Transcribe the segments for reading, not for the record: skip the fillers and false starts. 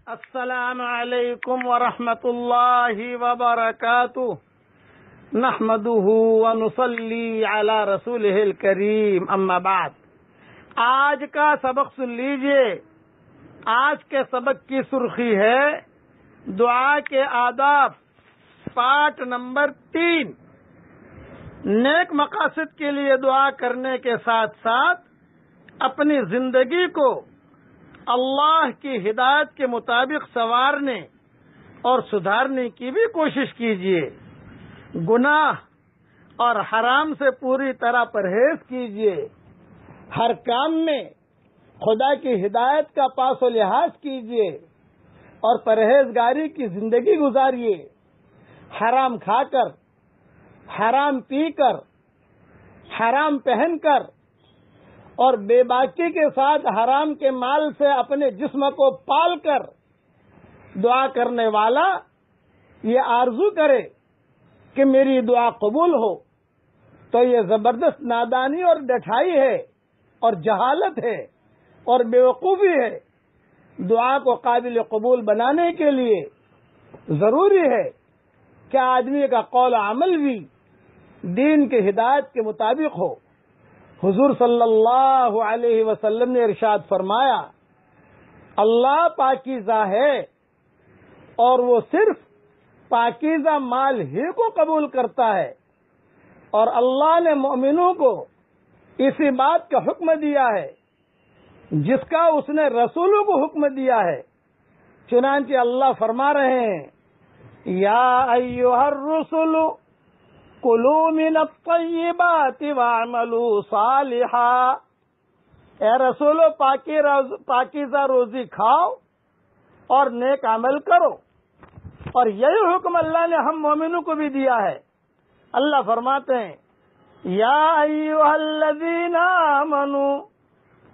السلام علیکم ورحمۃ اللہ وبرکاتہ نحمده ونصلی علی رسولہ الکریم اما بعد. آج کا سبق سن لیجئے. آج کے سبق کی سرخی ہے دعا کے آداب، پارٹ نمبر 3. نیک مقاصد کے لیے دعا کرنے کے ساتھ ساتھ اپنی زندگی کو اللہ کی ہدایت کے مطابق سنوارنے اور سدھارنے کی بھی کوشش کیجیے. گناہ اور حرام سے پوری طرح پرہیز کیجیے. ہر کام میں خدا کی ہدایت کا پاس و لحاظ کیجیے اور پرہیزگاری کی زندگی گزاریے. حرام کھا کر، حرام پی کر، حرام پہن کر اور بے باکی کے ساتھ حرام کے مال سے اپنے جسم کو پال کر دعا کرنے والا یہ آرزو کرے کہ میری دعا قبول ہو تو یہ زبردست نادانی اور ڈٹھائی ہے اور جہالت ہے اور بیوقوفی ہے. دعا کو قابل قبول بنانے کے لیے ضروری ہے کہ آدمی کا قول و عمل بھی دین کی ہدایت کے مطابق ہو. حضور صلی اللہ علیہ وسلم نے ارشاد فرمایا، اللہ پاکیزہ ہے اور وہ صرف پاکیزہ مال ہی کو قبول کرتا ہے، اور اللہ نے مومنوں کو اسی بات کا حکم دیا ہے جس کا اس نے رسولوں کو حکم دیا ہے. چنانچہ اللہ فرما رہے ہیں، یا ایھا الرسل کلوا من الطیبات واعملوا صالحا. اے رسولو پاکیزہ روزی کھاؤ اور نیک عمل کرو. اور یہی حکم اللہ نے ہم مومنوں کو بھی دیا ہے. اللہ فرماتے ہیں، یا ایھا الذین آمنوا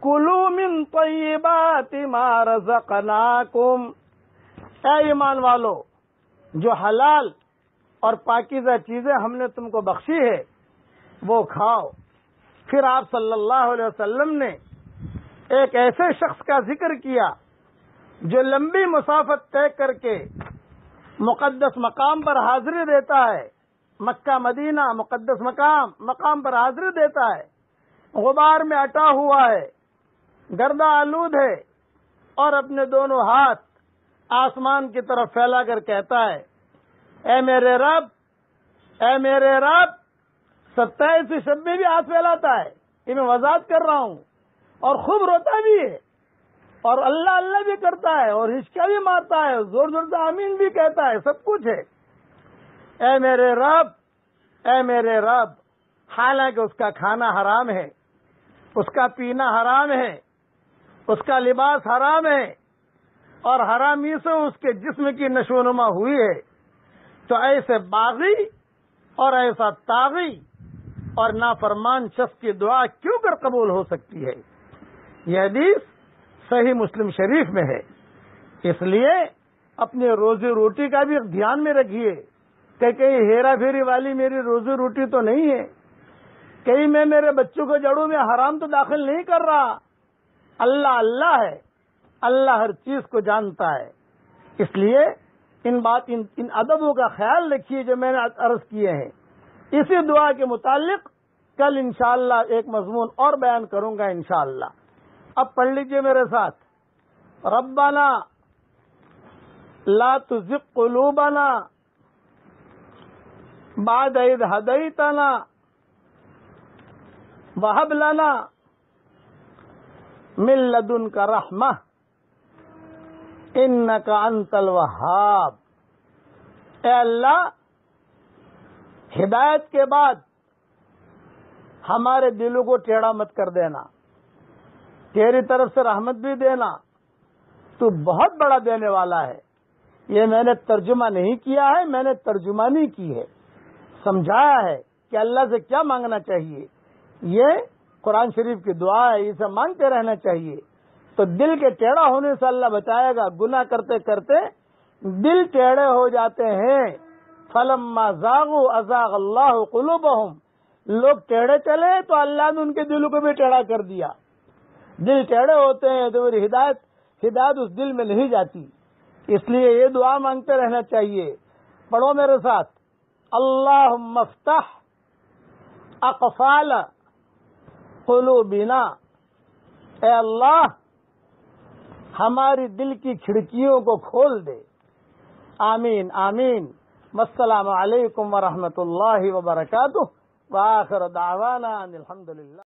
کلوا من طیبات ما رزقناکم. اے ایمان والو، جو حلال اور پاکیزہ چیزیں ہم نے تم کو بخشی ہے وہ کھاؤ. پھر آپ صلی اللہ علیہ وسلم نے ایک ایسے شخص کا ذکر کیا جو لمبی مسافت طے کر کے مقدس مقام پر حاضری دیتا ہے. مکہ مدینہ مقدس مقام پر حاضری دیتا ہے، غبار میں اٹا ہوا ہے، گردہ آلود ہے، اور اپنے دونوں ہاتھ آسمان کی طرف پھیلا کر کہتا ہے، اے میرے رب، اے میرے رب. 27 شب میں بھی ہاتھ پھیلاتا ہے، یہ میں وضاحت کر رہا ہوں، اور خوب روتا بھی ہے اور اللہ اللہ بھی کرتا ہے اور ہچکا بھی مارتا ہے، زور زور سے آمین بھی کہتا ہے، سب کچھ ہے. اے میرے رب، اے میرے رب. حالانکہ اس کا کھانا حرام ہے، اس کا پینا حرام ہے، اس کا لباس حرام ہے، اور حرامی سے اس کے جسم کی نشو و نما ہوئی ہے. تو ایسے باغی اور ایسا طاغی اور نافرمان شخص کی دعا کیوں کر قبول ہو سکتی ہے؟ یہ حدیث صحیح مسلم شریف میں ہے. اس لیے اپنی روزی روٹی کا بھی دھیان میں رکھیے کہ کہیں ہیرا پھیری والی میری روزی روٹی تو نہیں ہے، کہیں میں میرے بچوں کو جڑوں میں حرام تو داخل نہیں کر رہا. اللہ اللہ ہے، اللہ ہر چیز کو جانتا ہے. اس لیے ان ادبوں کا خیال رکھیے جو میں نے عرض کیے ہیں. اسی دعا کے متعلق کل انشاءاللہ ایک مضمون اور بیان کروں گا انشاءاللہ. اب پڑھ لیجئے میرے ساتھ، ربنا لا تزغ قلوبنا بعد اذ ہدیتنا وہب لنا من لدنک رحمہ انک انت الوہاب. اے اللہ، ہدایت کے بعد ہمارے دلوں کو ٹیڑھا مت کر دینا، تیری طرف سے رحمت بھی دینا، تو بہت بڑا دینے والا ہے. یہ میں نے ترجمہ نہیں کیا ہے، میں نے ترجمانی کی ہے، سمجھایا ہے کہ اللہ سے کیا مانگنا چاہیے. یہ قرآن شریف کی دعا ہے، اسے مانگتے رہنا چاہیے. تو دل کے ٹیڑھا ہونے سے اللہ بچائے گا. گناہ کرتے کرتے دل ٹیڑھے ہو جاتے ہیں. فلما زاغوا ازاغ اللہ قلوبہم. لوگ ٹیڑھے چلے تو اللہ نے ان کے دلوں کو بھی ٹیڑھا کر دیا. دل ٹیڑھے ہوتے ہیں تو ہدایت اس دل میں نہیں جاتی. اس لیے یہ دعا مانگتے رہنا چاہیے. پڑھو میرے ساتھ. اللہم افتح اقفال قلوبنا. اے اللہ ہماری دل کی کھڑکیوں کو کھول دے. آمین آمین. السلام علیکم ورحمۃ اللہ وبرکاتہ. وآخر دعوانا ان الحمد للہ.